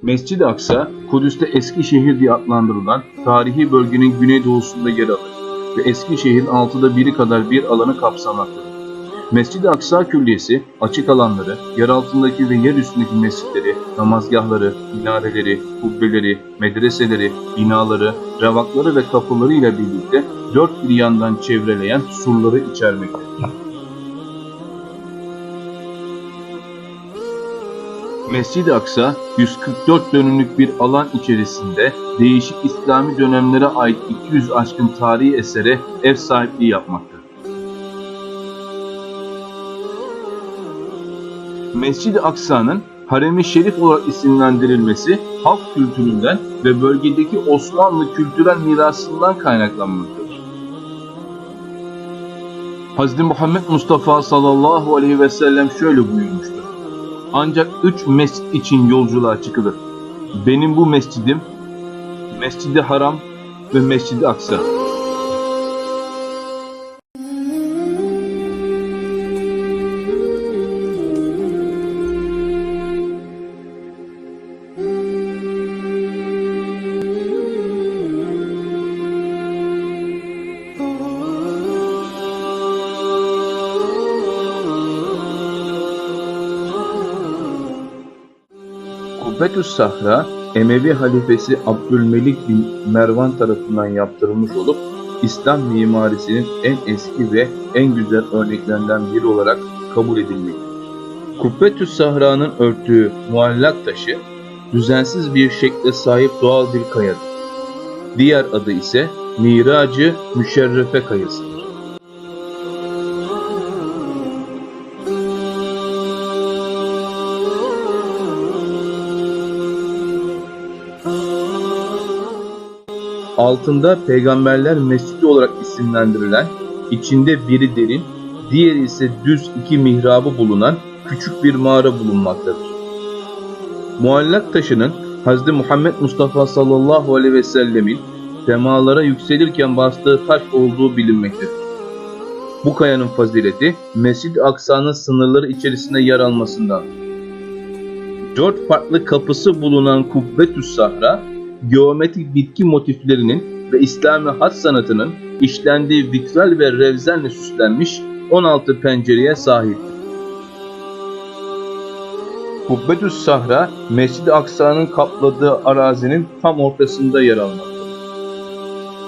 Mescid-i Aksa, Kudüs'te Eskişehir diye adlandırılan tarihi bölgenin güneydoğusunda yer alır ve Eskişehir'in 1/6 kadar bir alanı kapsamaktadır. Mescid-i Aksa Külliyesi, açık alanları, yer altındaki ve yer üstündeki mescitleri, namazgahları, minareleri, kubbeleri, medreseleri, binaları, revakları ve kapıları ile birlikte dört bir yandan çevreleyen surları içermektedir. Mescid-i Aksa, 144 dönümlük bir alan içerisinde değişik İslami dönemlere ait 200 aşkın tarihi esere ev sahipliği yapmaktadır. Mescid-i Aksa'nın Harem-i Şerif olarak isimlendirilmesi halk kültüründen ve bölgedeki Osmanlı kültürel mirasından kaynaklanmaktadır. Hz. Muhammed Mustafa sallallahu aleyhi ve sellem şöyle buyurmuştur: ancak 3 mescid için yolculuğa çıkılır. Benim bu mescidim, Mescid-i Haram ve Mescid-i Aksa. Kubbetü's Sahra, Emevi halifesi Abdülmelik bin Mervan tarafından yaptırılmış olup, İslam mimarisinin en eski ve en güzel örneklerinden biri olarak kabul edilmektedir. Kubbetü's Sahra'nın örttüğü muallak taşı, düzensiz bir şekle sahip doğal bir kayadır. Diğer adı ise Mirac-ı Müşerrefe kayasıdır. Altında Peygamberler Mescidi olarak isimlendirilen, içinde biri derin, diğeri ise düz 2 mihrabı bulunan küçük bir mağara bulunmaktadır. Muallak taşının Hz. Muhammed Mustafa sallallahu aleyhi ve sellemin semalara yükselirken bastığı taş olduğu bilinmektedir. Bu kayanın fazileti Mescid-i Aksa'nın sınırları içerisinde yer almasındandır. 4 farklı kapısı bulunan Kubbetü's Sahra, geometrik bitki motiflerinin ve İslami hat sanatının işlendiği vitral ve revzenle süslenmiş 16 pencereye sahiptir. Kubbetü's Sahra, Mescid-i Aksa'nın kapladığı arazinin tam ortasında yer almaktadır.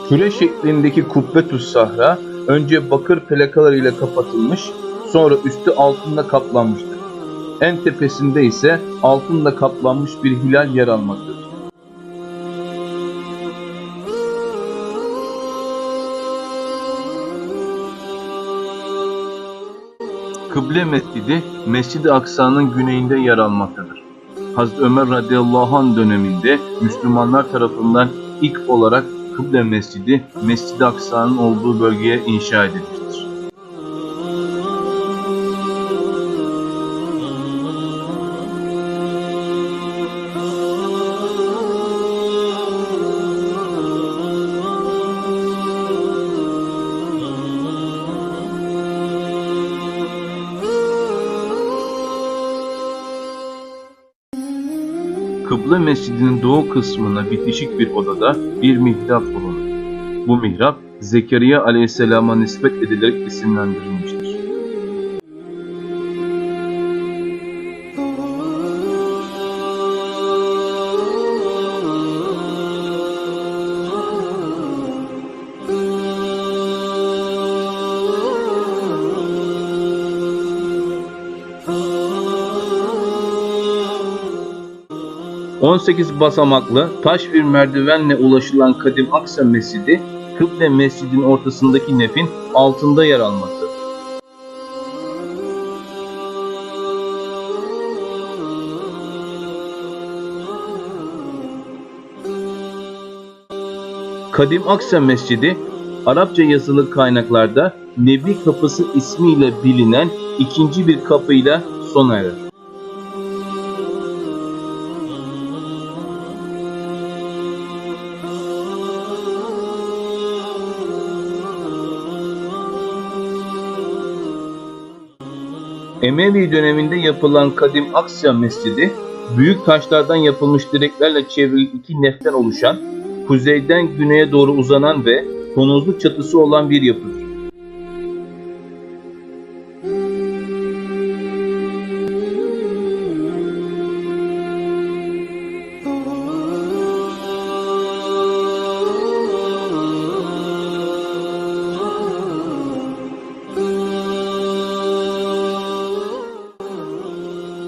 Küre şeklindeki Kubbetü's Sahra, önce bakır plakalar ile kapatılmış, sonra üstü altınla kaplanmıştır. En tepesinde ise altınla kaplanmış bir hilal yer almaktadır. Kıble Mescidi, Mescid-i Aksa'nın güneyinde yer almaktadır. Hazreti Ömer radıyallahu anh döneminde Müslümanlar tarafından ilk olarak Kıble Mescidi, Mescid-i Aksa'nın olduğu bölgeye inşa edilmiştir. Kıble Mescidi'nin doğu kısmına bitişik bir odada bir mihrap bulunur. Bu mihrap Zekeriya aleyhisselama nispet edilerek isimlendirilmiştir. ...18 basamaklı taş bir merdivenle ulaşılan Kadim Aksa Mescidi, Kıble Mescidinin ortasındaki nefin altında yer almaktadır. Kadim Aksa Mescidi, Arapça yazılı kaynaklarda Nebi Kapısı ismiyle bilinen ikinci bir kapıyla sona erer. Emevi döneminde yapılan Kadim Aksa Mescidi, büyük taşlardan yapılmış direklerle çevrili iki neften oluşan, kuzeyden güneye doğru uzanan ve tonozlu çatısı olan bir yapıdır.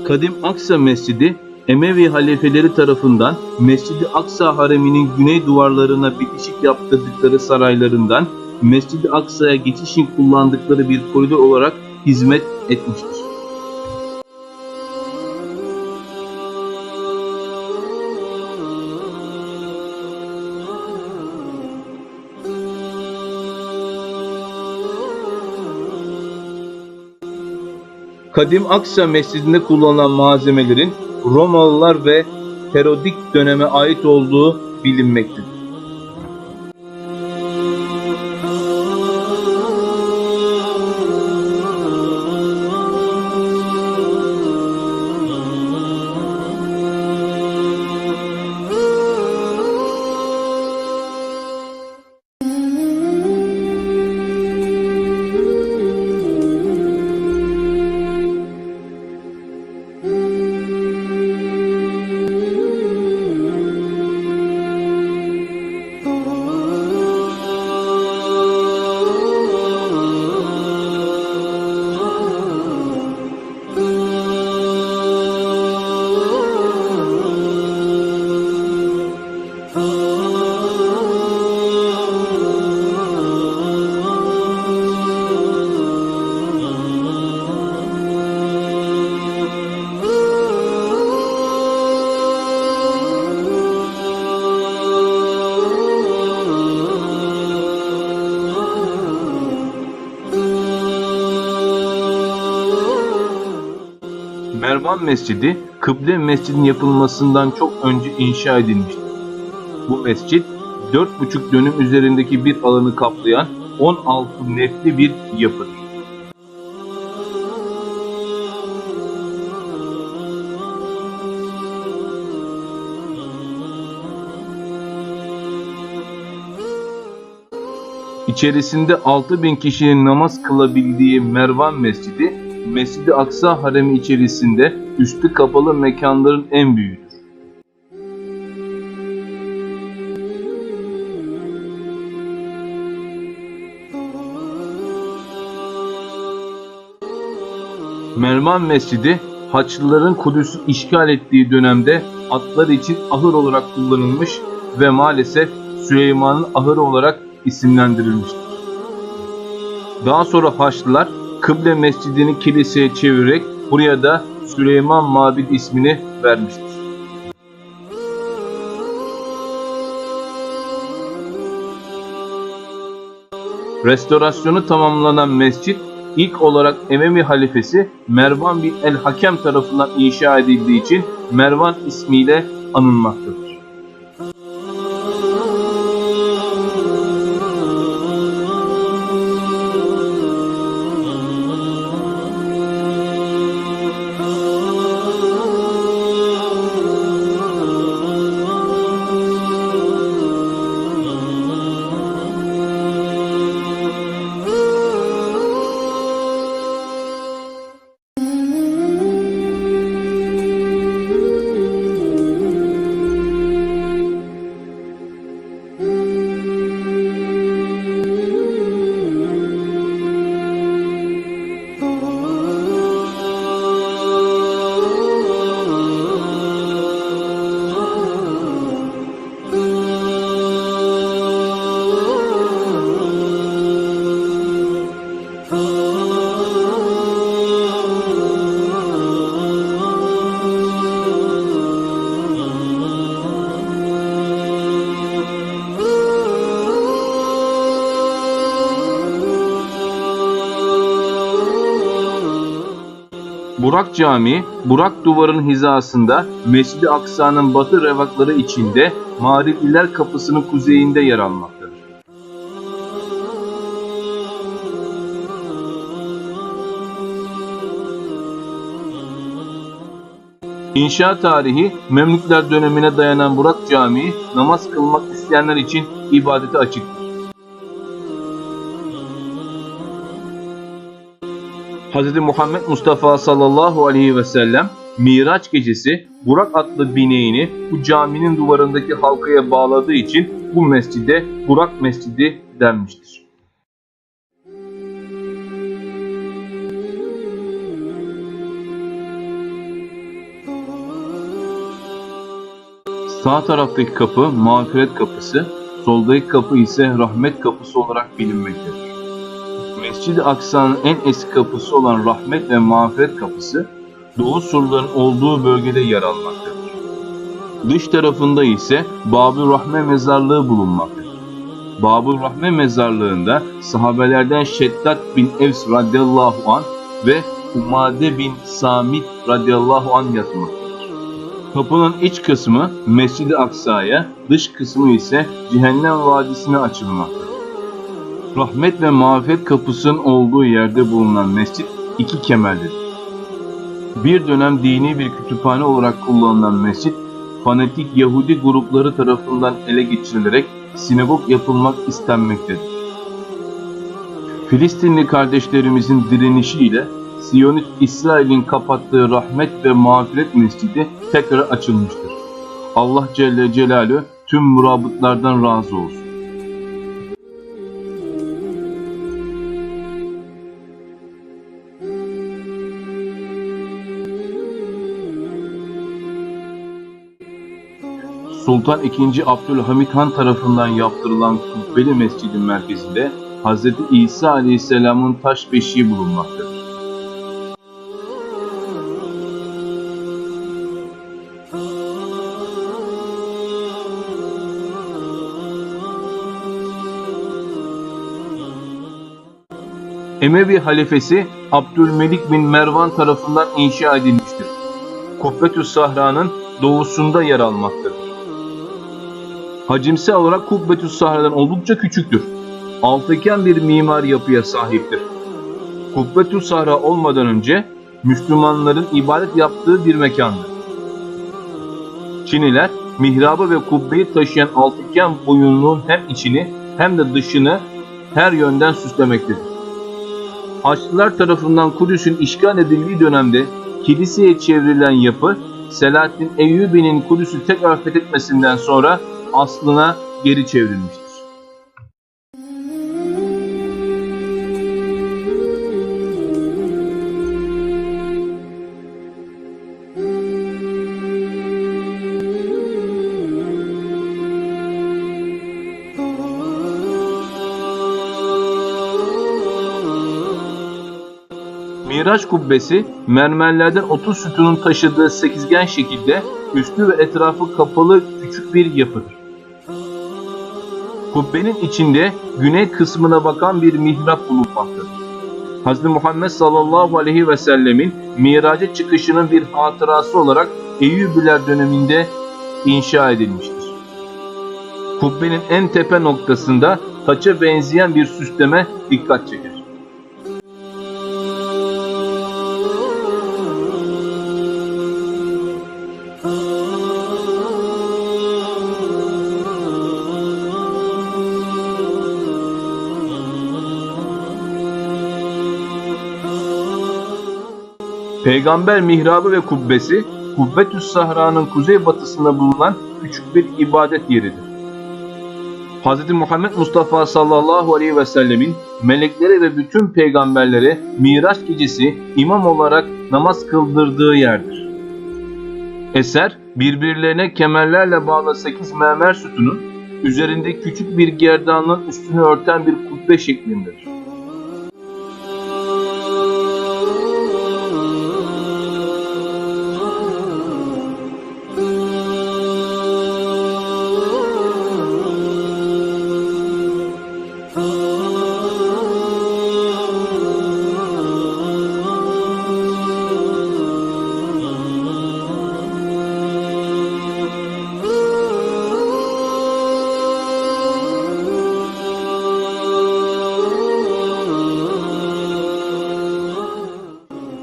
Kadim Aksa Mescidi, Emevi halifeleri tarafından Mescid-i Aksa hareminin güney duvarlarına bitişik yaptırdıkları saraylarından Mescid-i Aksa'ya geçiş için kullandıkları bir koridor olarak hizmet etmiştir. Kadim Aksa Mescidi'nde kullanılan malzemelerin Romalılar ve Herodik döneme ait olduğu bilinmektedir. Mervan Mescidi, Kıble Mescidinin yapılmasından çok önce inşa edilmiştir. Bu mescit, 4,5 dönüm üzerindeki bir alanı kaplayan 16 nefli bir yapıdır. İçerisinde 6.000 kişinin namaz kılabildiği Mervan Mescidi, Mescid-i Aksa haremi içerisinde üstü kapalı mekanların en büyüğüdür. Mervan Mescidi, Haçlıların Kudüs'ü işgal ettiği dönemde atlar için ahır olarak kullanılmış ve maalesef Süleyman'ın ahırı olarak isimlendirilmiştir. Daha sonra Haçlılar Kıble Mescidi'ni kiliseye çevirerek buraya da Süleyman Mabid ismini vermiştir. Restorasyonu tamamlanan mescit ilk olarak Emevi halifesi Mervan bin el-Hakem tarafından inşa edildiği için Mervan ismiyle anılmaktadır. Burak Camii, Burak Duvarı'nın hizasında Mescid-i Aksa'nın batı revakları içinde Mağripliler Kapısı'nın kuzeyinde yer almaktadır. İnşa tarihi Memlükler dönemine dayanan Burak Camii namaz kılmak isteyenler için ibadete açıktır. Hz. Muhammed Mustafa sallallahu aleyhi ve sellem Miraç gecesi Burak adlı bineğini bu caminin duvarındaki halkaya bağladığı için bu mescide Burak Mescidi denmiştir. Sağ taraftaki kapı mağfiret kapısı, soldaki kapı ise rahmet kapısı olarak bilinmektedir. Mescid-i Aksa'nın en eski kapısı olan rahmet ve mağfiret kapısı, doğu surların olduğu bölgede yer almaktadır. Dış tarafında ise Bab-ı Rahme mezarlığı bulunmaktadır. Bab-ı Rahme mezarlığında sahabelerden Şeddat bin Evs radıyallahu anh ve Umade bin Samit radıyallahu anh yatmaktadır. Kapının iç kısmı Mescid-i Aksa'ya, dış kısmı ise Cehennem Vadisi'ne açılmaktadır. Rahmet ve mağfiret kapısının olduğu yerde bulunan mescit iki kemerlidir. Bir dönem dini bir kütüphane olarak kullanılan mescit, fanatik Yahudi grupları tarafından ele geçirilerek sinagog yapılmak istenmektedir. Filistinli kardeşlerimizin direnişiyle Siyonist İsrail'in kapattığı rahmet ve mağfiret mescidi tekrar açılmıştır. Allah Celle Celaluhu tüm murabıtlardan razı olsun. Sultan II. Abdülhamit Han tarafından yaptırılan Kubbeli Mescidin merkezinde Hz. İsa Aleyhisselam'ın taş beşiği bulunmaktadır. Emevi halifesi Abdülmelik bin Mervan tarafından inşa edilmiştir. Kubbetü's Sahra'nın doğusunda yer almaktadır. Hacimsel olarak Kubbetü's Sahra'dan oldukça küçüktür. Altıgen bir mimari yapıya sahiptir. Kubbetü's Sahra olmadan önce Müslümanların ibadet yaptığı bir mekandır. Çiniler mihrabı ve kubbeyi taşıyan altıgen boyunluğun hem içini hem de dışını her yönden süslemektedir. Haçlılar tarafından Kudüs'ün işgal edildiği dönemde kiliseye çevrilen yapı, Selahaddin Eyyubi'nin Kudüs'ü tekrar fethetmesinden sonra aslına geri çevrilmiştir. Miraç kubbesi mermerlerden 30 sütunun taşıdığı sekizgen şekilde üstü ve etrafı kapalı küçük bir yapıdır. Kubbenin içinde güney kısmına bakan bir mihrap bulunmaktadır. Hz. Muhammed sallallahu aleyhi ve sellemin miraca çıkışının bir hatırası olarak Eyyubiler döneminde inşa edilmiştir. Kubbenin en tepe noktasında taça benzeyen bir süsleme dikkat çeker. Peygamber mihrabı ve kubbesi, Kubbetü's Sahra'nın kuzeybatısında bulunan küçük bir ibadet yeridir. Hz. Muhammed Mustafa sallallahu aleyhi ve sellemin meleklere ve bütün peygamberlere Miraç gecesi imam olarak namaz kıldırdığı yerdir. Eser, birbirlerine kemerlerle bağlı 8 mermer sütunun üzerinde küçük bir gerdanlığın üstünü örten bir kubbe şeklindedir.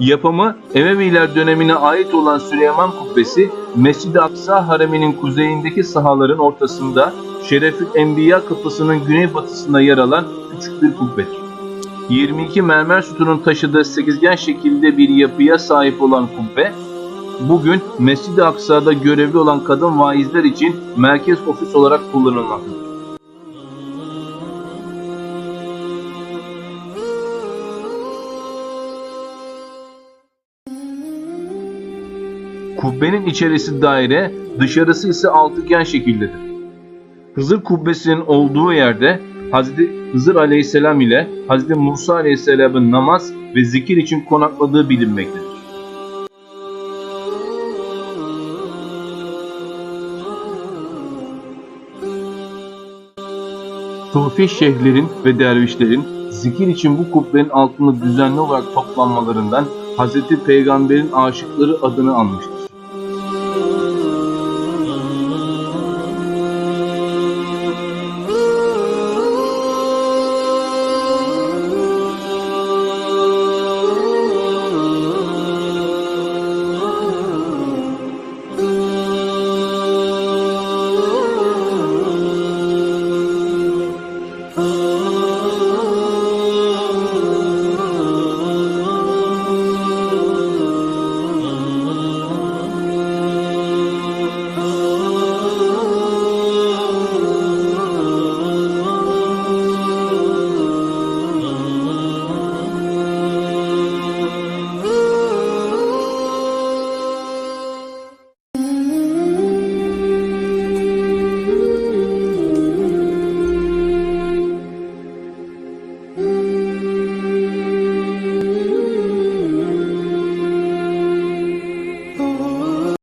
Yapımı Emeviler dönemine ait olan Süleyman Kubbesi, Mescid-i Aksa hareminin kuzeyindeki sahaların ortasında Şerefül Enbiya kapısının güneybatısında yer alan küçük bir kubbedir. 22 mermer sütunun taşıdığı sekizgen şekilde bir yapıya sahip olan kubbe, bugün Mescid-i Aksa'da görevli olan kadın vaizler için merkez ofis olarak kullanılmaktadır. Kubbenin içerisi daire, dışarısı ise altıgen şekildedir. Hızır kubbesinin olduğu yerde Hz. Hızır Aleyhisselam ile Hz. Musa Aleyhisselam'ın namaz ve zikir için konakladığı bilinmektedir. Sufi şeyhlerin ve dervişlerin zikir için bu kubbenin altında düzenli olarak toplanmalarından Hz. Peygamber'in aşıkları adını almıştır.